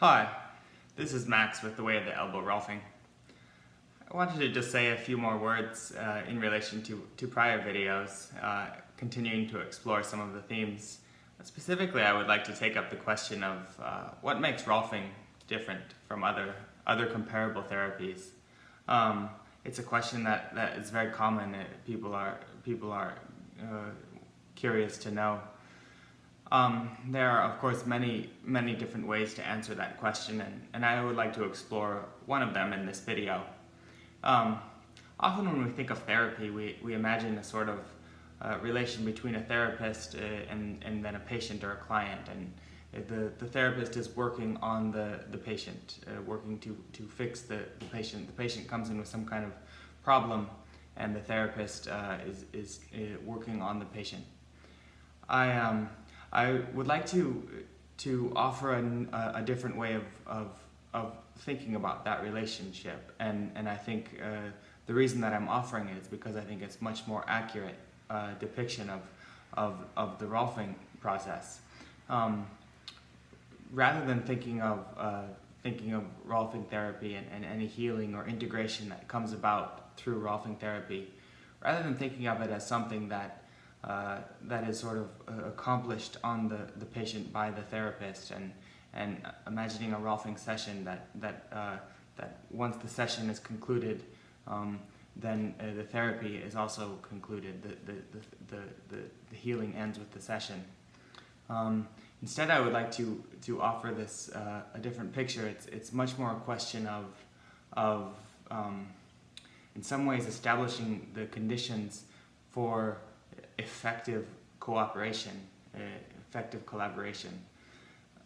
Hi, this is Max with The Way of the Elbow Rolfing. I wanted to just say a few more words in relation to prior videos, continuing to explore some of the themes. Specifically, I would like to take up the question of what makes Rolfing different from other comparable therapies. It's a question that is very common. People are curious to know. There are, of course, many different ways to answer that question, and I would like to explore one of them in this video. Often when we think of therapy, we imagine a sort of relation between a therapist and then a patient or a client, and the therapist is working on the patient, working to fix the patient. The patient comes in with some kind of problem, and the therapist is working on the patient. I would like to offer a different way of thinking about that relationship, and I think the reason that I'm offering it is because I think it's much more accurate depiction of the Rolfing process. Rather than thinking of Rolfing therapy and any healing or integration that comes about through Rolfing therapy, rather than thinking of it as something that is sort of accomplished on the patient by the therapist, and imagining a Rolfing session that once the session is concluded, then the therapy is also concluded. The healing ends with the session. Instead, I would like to offer this a different picture. It's much more a question of in some ways establishing the conditions for effective cooperation, effective collaboration.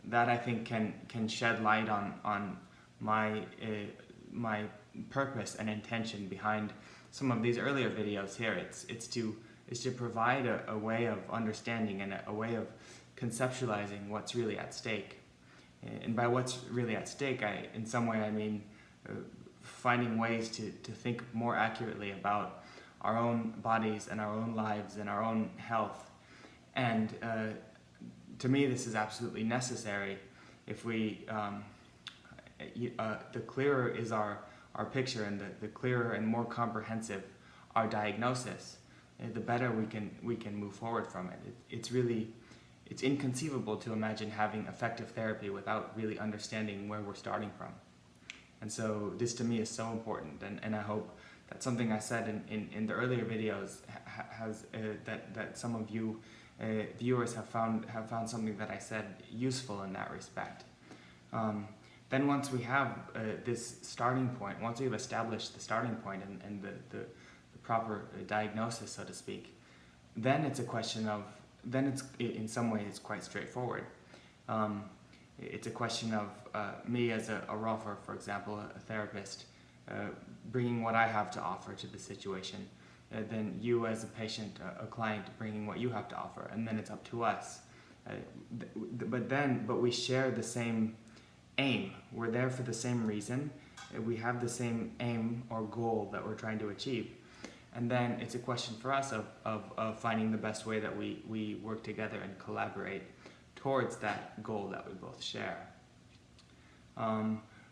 That I think can shed light on my purpose and intention behind some of these earlier videos here. It's to provide a way of understanding and a way of conceptualizing what's really at stake. And by what's really at stake, in some way I mean finding ways to think more accurately about our own bodies and our own lives and our own health. And to me, this is absolutely necessary. If we, the clearer is our picture, and the clearer and more comprehensive our diagnosis, the better we can move forward from it. It's inconceivable to imagine having effective therapy without really understanding where we're starting from. And so this to me is so important, and I hope that something I said in the earlier videos has that some of you viewers have found something that I said useful in that respect. Then once we have this starting point, once we've established the starting point and the proper diagnosis, so to speak, then it's a question of, in some ways it's quite straightforward. It's a question of me as a Rolfer, for example, a therapist, bringing what I have to offer to the situation, then you as a patient, a client, bringing what you have to offer, and then it's up to us. But we share the same aim. We're there for the same reason. We have the same aim or goal that we're trying to achieve. And then it's a question for us of finding the best way that we work together and collaborate towards that goal that we both share.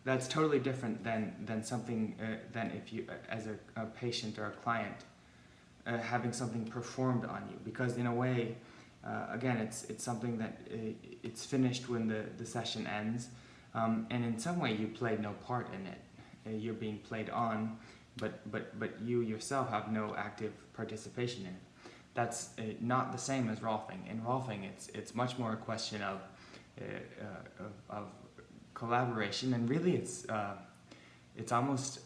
That's totally different than something than if you, as a patient or a client, having something performed on you. Because in a way, again, it's something that it's finished when the session ends, and in some way you played no part in it. You're being played on, but you yourself have no active participation in it. That's not the same as Rolfing. In Rolfing, it's much more a question of collaboration, and really it's almost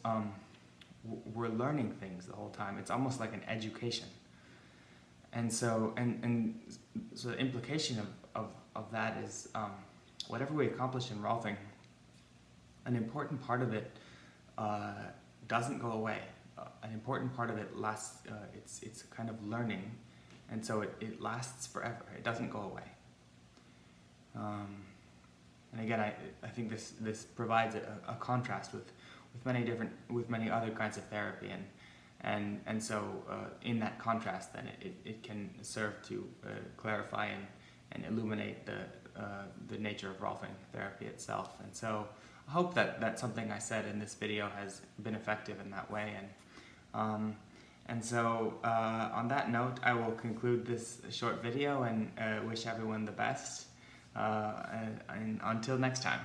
we're learning things the whole time. It's almost like an education, and so the implication of that is whatever we accomplish in Rolfing, an important part of it doesn't go away. An important part of it lasts. It's a kind of learning, and so it lasts forever. It doesn't go away. And again, I think this provides a contrast with many other kinds of therapy, and so in that contrast, then it can serve to clarify and illuminate the nature of Rolfing therapy itself. And so I hope that something I said in this video has been effective in that way. And so on that note, I will conclude this short video and wish everyone the best. And until next time.